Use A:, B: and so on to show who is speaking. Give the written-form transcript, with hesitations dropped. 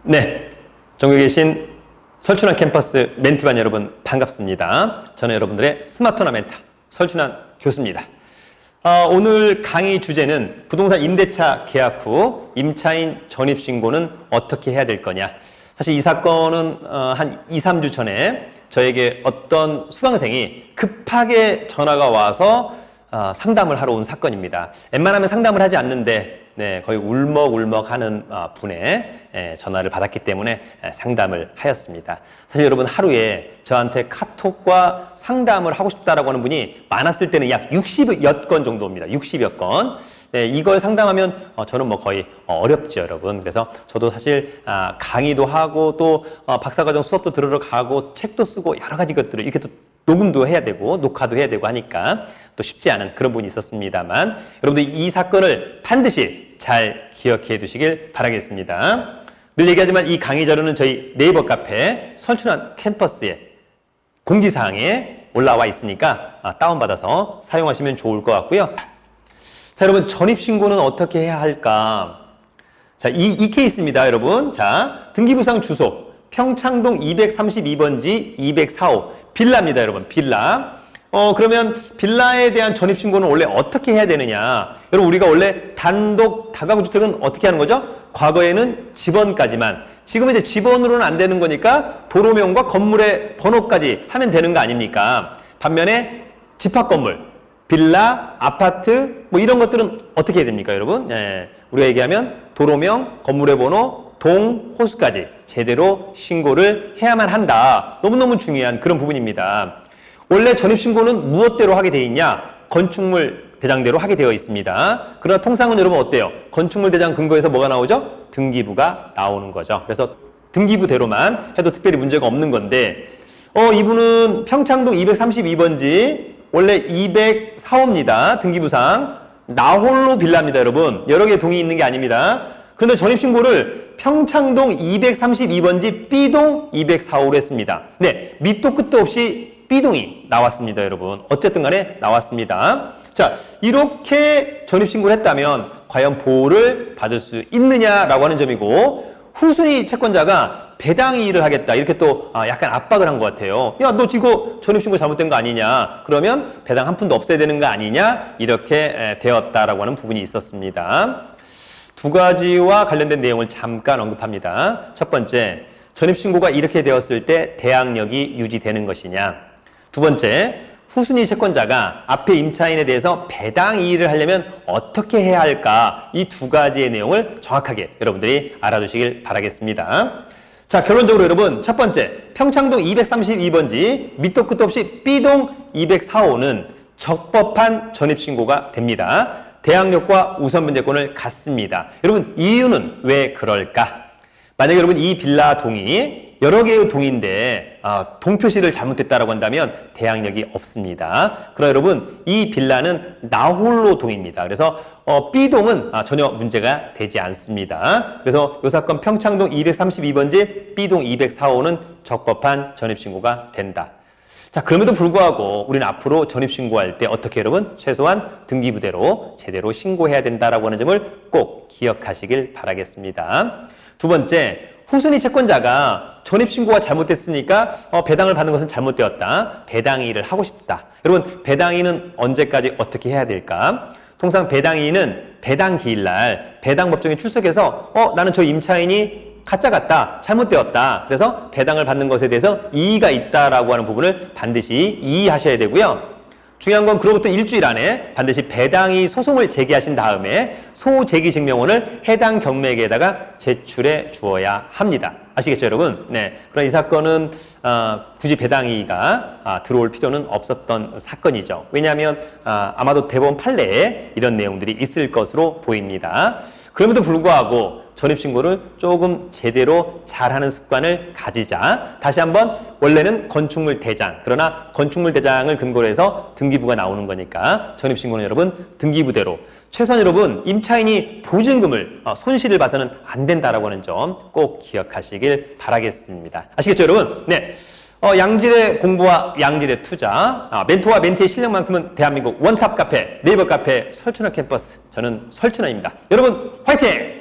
A: 네, 전국에 계신 설춘환 캠퍼스 멘티반 여러분 반갑습니다. 저는 여러분들의 스마트나 멘터 설춘환 교수입니다. 오늘 강의 주제는 부동산 임대차 계약 후 임차인 전입신고는 어떻게 해야 될 거냐. 사실 이 사건은 한 2, 3주 전에 저에게 어떤 수강생이 급하게 전화가 와서 상담을 하러 온 사건입니다. 웬만하면 상담을 하지 않는데 거의 울먹울먹 하는 분의 전화를 받았기 때문에 상담을 하였습니다. 사실 여러분 하루에 저한테 카톡과 상담을 하고 싶다라고 하는 분이 많았을 때는 약 60여 건 정도입니다. 60여 건. 이걸 상담하면 저는 뭐 거의 어렵죠, 여러분. 그래서 저도 사실 강의도 하고 또 박사과정 수업도 들으러 가고 책도 쓰고 여러 가지 것들을 이렇게 또 녹음도 해야 되고 녹화도 해야 되고 하니까 또 쉽지 않은 그런 부분이 있었습니다만 여러분들 이 사건을 반드시 잘 기억해 두시길 바라겠습니다. 늘 얘기하지만 이 강의 자료는 저희 네이버 카페 설춘환 캠퍼스에 공지사항에 올라와 있으니까 다운받아서 사용하시면 좋을 것 같고요. 자, 여러분 전입신고는 어떻게 해야 할까? 자, 이 케이스입니다, 여러분. 자, 등기부상 주소 평창동 232번지 204호 빌라입니다, 여러분. 빌라. 그러면 빌라에 대한 전입신고는 원래 어떻게 해야 되느냐? 여러분, 우리가 원래 단독 다가구 주택은 어떻게 하는 거죠? 과거에는 집원까지만. 지금은 이제 집원으로는 안 되는 거니까 도로명과 건물의 번호까지 하면 되는 거 아닙니까? 반면에 집합 건물, 빌라, 아파트, 뭐 이런 것들은 어떻게 해야 됩니까, 여러분? 우리가 얘기하면 도로명, 건물의 번호, 동, 호수까지 제대로 신고를 해야만 한다. 너무너무 중요한 그런 부분입니다. 원래 전입신고는 무엇대로 하게 되어 있냐? 건축물 대장대로 하게 되어 있습니다. 그러나 통상은 여러분 어때요? 건축물 대장 근거에서 뭐가 나오죠? 등기부가 나오는 거죠. 그래서 등기부대로만 해도 특별히 문제가 없는 건데 이분은 평창동 232번지 원래 204호입니다. 등기부상 나홀로 빌라입니다, 여러분. 여러 개의 동이 있는 게 아닙니다. 그런데 전입신고를 평창동 232번지 B동 204호로 했습니다. 네, 밑도 끝도 없이 B동이 나왔습니다, 여러분. 어쨌든 간에 나왔습니다. 자, 이렇게 전입신고를 했다면 과연 보호를 받을 수 있느냐라고 하는 점이고, 후순위 채권자가 배당이의를 하겠다 이렇게 또 약간 압박을 한 것 같아요. 야, 너 이거 전입신고 잘못된 거 아니냐? 그러면 배당 한 푼도 없애야 되는 거 아니냐? 이렇게 되었다라고 하는 부분이 있었습니다. 두 가지와 관련된 내용을 잠깐 언급합니다. 첫 번째, 전입신고가 이렇게 되었을 때 대항력이 유지되는 것이냐. 두 번째, 후순위 채권자가 앞에 임차인에 대해서 배당 이의를 하려면 어떻게 해야 할까? 이 두 가지의 내용을 정확하게 여러분들이 알아두시길 바라겠습니다. 자, 결론적으로 여러분, 첫 번째, 평창동 232번지 밑도 끝도 없이 B동 204호는 적법한 전입신고가 됩니다. 대항력과 우선분재권을 갖습니다. 여러분, 이유는 왜 그럴까? 만약에 여러분 이 빌라 동이 여러 개의 동인데 동 표시를 잘못했다라고 한다면 대항력이 없습니다. 그러나 여러분 이 빌라는 나홀로 동입니다. 그래서 B동은 전혀 문제가 되지 않습니다. 그래서 이 사건 평창동 232번지 B동 204호는 적법한 전입신고가 된다. 자, 그럼에도 불구하고 우리는 앞으로 전입신고할 때 어떻게 여러분? 최소한 등기부대로 제대로 신고해야 된다라고 하는 점을 꼭 기억하시길 바라겠습니다. 두 번째, 후순위 채권자가 전입신고가 잘못됐으니까 배당을 받는 것은 잘못되었다. 배당이의를 하고 싶다. 여러분, 배당이의는 언제까지 어떻게 해야 될까? 통상 배당이의는 배당 기일날 배당법정에 출석해서 나는 저 임차인이 가짜 같다, 잘못되었다. 그래서 배당을 받는 것에 대해서 이의가 있다라고 하는 부분을 반드시 이의하셔야 되고요. 중요한 건 그로부터 일주일 안에 반드시 배당이 소송을 제기하신 다음에 소제기 증명원을 해당 경매에게다가 제출해 주어야 합니다. 아시겠죠, 여러분? 네. 그러나 이 사건은 굳이 배당이의가 들어올 필요는 없었던 사건이죠. 왜냐하면 아마도 대법원 판례에 이런 내용들이 있을 것으로 보입니다. 그럼에도 불구하고 전입신고를 조금 제대로 잘하는 습관을 가지자. 다시 한번 원래는 건축물 대장, 그러나 건축물 대장을 근거로 해서 등기부가 나오는 거니까 전입신고는 여러분 등기부대로 최소한 여러분 임차인이 보증금을 손실을 봐서는 안 된다라고 하는 점 꼭 기억하시길 바라겠습니다. 아시겠죠, 여러분? 네. 양질의 공부와 양질의 투자, 멘토와 멘티의 실력만큼은 대한민국 원탑 카페, 네이버 카페 설춘환 캠퍼스. 저는 설춘환입니다. 여러분 화이팅!